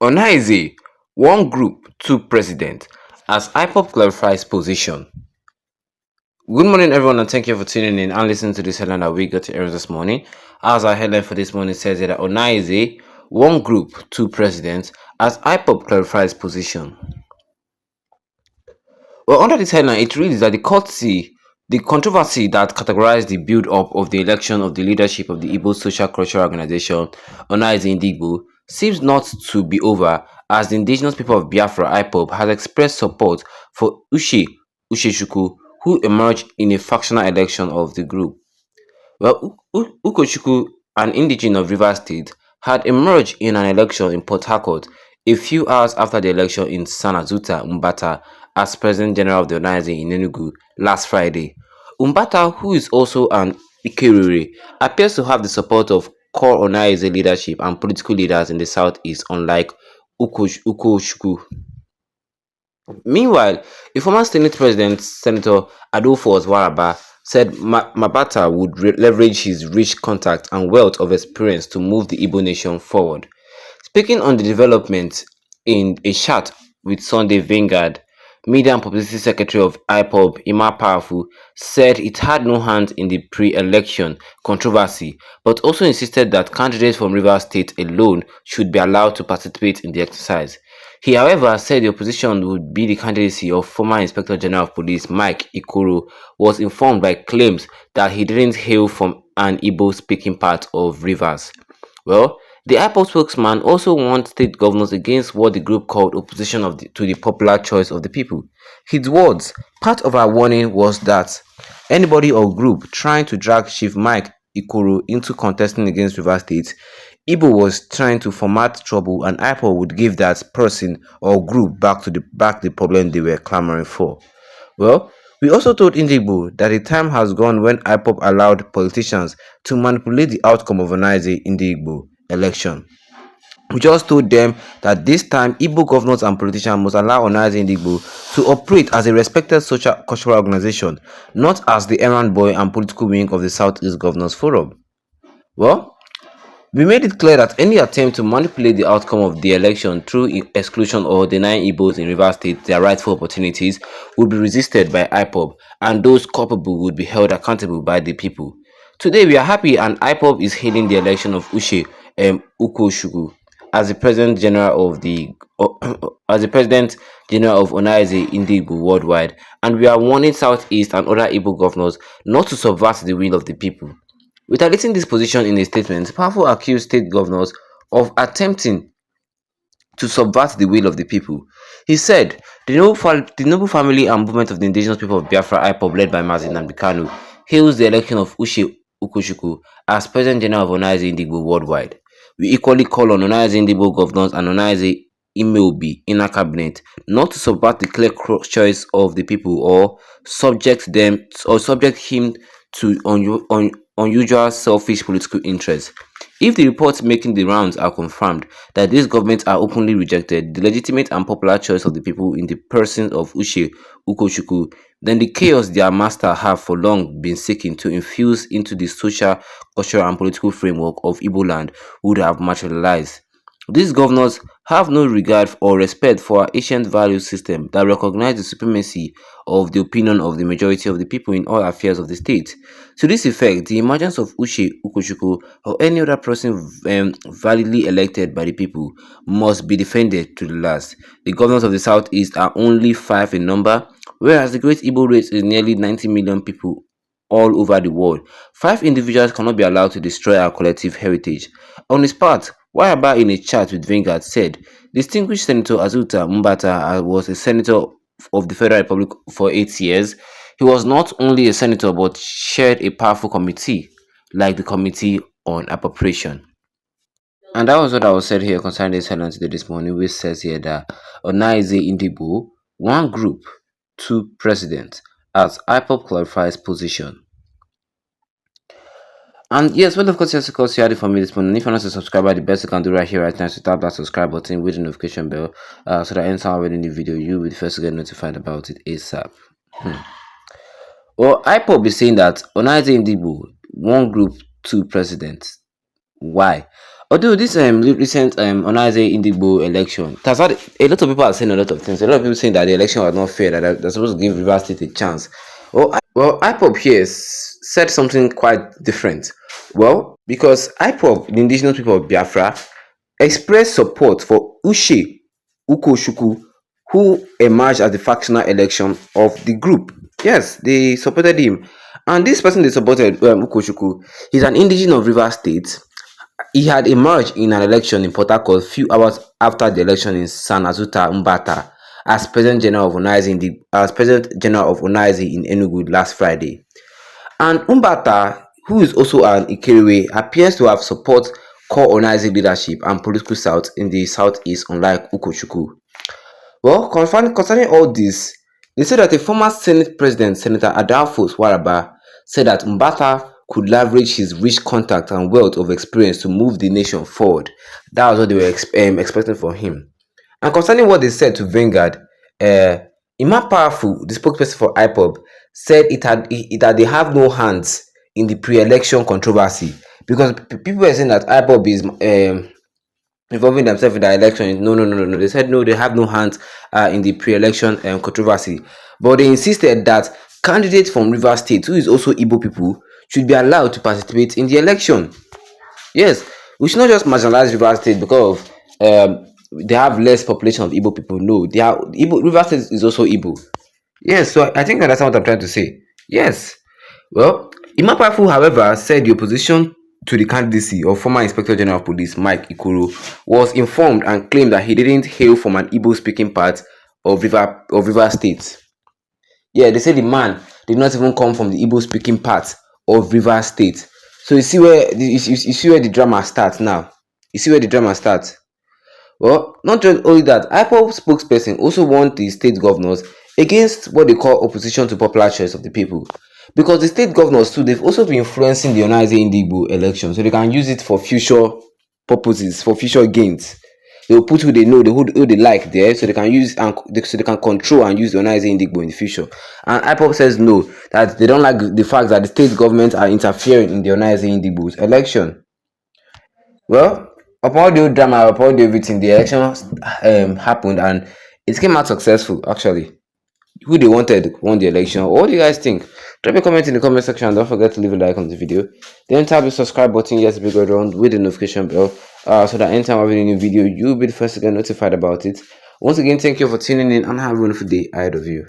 OHANAEZE, one group, two presidents, as IPoB clarifies position. Good morning, everyone, and thank you for tuning in and listening to this headline that we got to air this morning. As our headline for this morning says that OHANAEZE, one group, two presidents, as IPoB clarifies position. Well, under this headline, it reads that the controversy that categorized the build-up of the election of the leadership of the Igbo social cultural organization, OHANAEZE Igbo, seems not to be over, as the indigenous people of Biafra IPoB has expressed support for Ushechukwu, who emerged in a factional election of the group. Well, Ukochukwu, an indigene of Rivers State, had emerged in an election in Port Harcourt a few hours after the election in Sanazuta, Umbata, as President General of the OHANAEZE in Enugu last Friday. Umbata, who is also an Ikerere, appears to have the support of core OHANAEZE leadership and political leaders in the southeast, unlike Ukochukwu. Meanwhile, a former Senate President, Senator Adolphus Waraba, said Mabata would leverage his rich contacts and wealth of experience to move the Igbo nation forward. Speaking on the development in a chat with Sunday Vanguard, Media and Publicity Secretary of IPoB, Ima Powerful, said it had no hand in the pre-election controversy, but also insisted that candidates from Rivers State alone should be allowed to participate in the exercise. He, however, said the opposition would be the candidacy of former Inspector General of Police Mike Ikoro was informed by claims that he didn't hail from an Igbo-speaking part of Rivers. Well, the IPoB spokesman also warned state governors against what the group called opposition to the popular choice of the people. His words, part of our warning was that anybody or group trying to drag Chief Mike Ikoro into contesting against Rivers State, Igbo was trying to format trouble and IPoB would give that person or group back the problem they were clamoring for. Well, we also told Indigo that the time has gone when IPoB allowed politicians to manipulate the outcome of an Indigo election. We just told them that this time Igbo governors and politicians must allow Onaze Indigbo to operate as a respected social cultural organization, not as the errand boy and political wing of the Southeast Governors Forum. Well, we made it clear that any attempt to manipulate the outcome of the election through exclusion or denying Igbos in Rivers State their rightful opportunities would be resisted by IPoB, and those culpable would be held accountable by the people. Today we are happy and IPoB is hailing the election of Ukochukwu as the President General of as the President General of OHANAEZE Indigo worldwide, and we are warning Southeast and other Igbo governors not to subvert the will of the people. Retaliating this position in a statement, Powerful accused state governors of attempting to subvert the will of the people. He said, the noble family and movement of the indigenous people of Biafra IPoB led by NNAMDI KANU hails the election of Ukochukwu as President General of OHANAEZE Indigo worldwide. We equally call on OHANAEZE Indigo governors and OHANAEZE IPoB inner cabinet not to subvert the clear choice of the people or subject him to unusual selfish political interests. If the reports making the rounds are confirmed that these governments are openly rejected the legitimate and popular choice of the people in the person of Ukochukwu, then the chaos their master have for long been seeking to infuse into the social, cultural and political framework of Igbo land would have materialized. These governors have no regard or respect for our ancient value system that recognize the supremacy of the opinion of the majority of the people in all affairs of the state. To this effect, the emergence of Ukochukwu or any other person validly elected by the people must be defended to the last. The governors of the southeast are only 5 in number, whereas the Great Igbo race is nearly 90 million people all over the world. 5 individuals cannot be allowed to destroy our collective heritage. On his part, Wayaba in a chat with Vanguard said, distinguished Senator Azuta Mbata was a senator of the Federal Republic for 8 years. He was not only a senator but chaired a powerful committee like the Committee on Appropriation. And that was what I was said here concerning this headline today this morning, which says here that Onaize Indigo, one group, two presidents, as IPoB clarifies position. And yes, well, of course, yes, of course, you had it for me this morning. If you're not a subscriber, the best you can do right here, right now, is to tap that subscribe button with the notification bell, so that anytime I have any video, you will be the first to get notified about it ASAP. Well, IPoB is saying that Onaize Indigo, one group, two presidents. Why? Although this recent OHANAEZE Indigo election, it has had a lot of people are saying a lot of things. A lot of people saying that the election was not fair, that they're supposed to give Rivers State a chance. Well, IPoB here said something quite different. Well, because IPoB, the indigenous people of Biafra, expressed support for Uche Ukochukwu, who emerged as the factional election of the group. Yes, they supported him. And this person they supported, Ukochukwu, he's an indigenous of Rivers State. He had emerged in an election in Port Harcourt a few hours after the election in San Azuta Mbata as President General of OHANAEZE in Enugu last Friday. And Mbata, who is also an Ikerewe, appears to have support core OHANAEZE leadership and political south in the southeast, unlike Ukochukwu. Well, concerning all this, they said that a former Senate President, Senator Adolphus Waraba, said that Mbata could leverage his rich contact and wealth of experience to move the nation forward. That was what they were expecting from him. And concerning what they said to Vanguard, Ima Powerful, the spokesperson for IPoB, said that they have no hands in the pre-election controversy, because people were saying that IPoB is involving themselves in the election. No. They said no, they have no hands in the pre-election controversy. But they insisted that candidates from Rivers State, who is also Igbo people, should be allowed to participate in the election. Yes, we should not just marginalize Rivers State because of they have less population of Igbo people. No, they are Igbo. Rivers State is also Igbo. Yes, so I think that's what I'm trying to say. Yes. Well, Ima Powerful, however, said the opposition to the candidacy of former Inspector General of Police Mike Ikoro was informed and claimed that he didn't hail from an Igbo-speaking part of Rivers State. Yeah, they say the man did not even come from the Igbo-speaking part of Rivers State. So you see where you see where the drama starts now. You see where the drama starts. Well, not just only that, IPoB spokesperson also warned the state governors against what they call opposition to popular choice of the people. Because the state governors too, they've also been influencing the OHANAEZE Indigo election, so they can use it for future purposes, for future gains. They will put who they know, who they like there, so they can use and so they can control and use the OHANAEZE Indigo in the future. And IPoB says no, that they don't like the fact that the state government are interfering in the OHANAEZE Indigo's election. Well, upon the drama, upon everything, the election happened and it came out successful. Actually, who they wanted won the election. What do you guys think? Drop a comment in the comment section and don't forget to leave a like on the video. Then tap the subscribe button, yes, big around with the notification bell, so that anytime I have a new video, you'll be the first to get notified about it. Once again, thank you for tuning in and have a wonderful day ahead of you.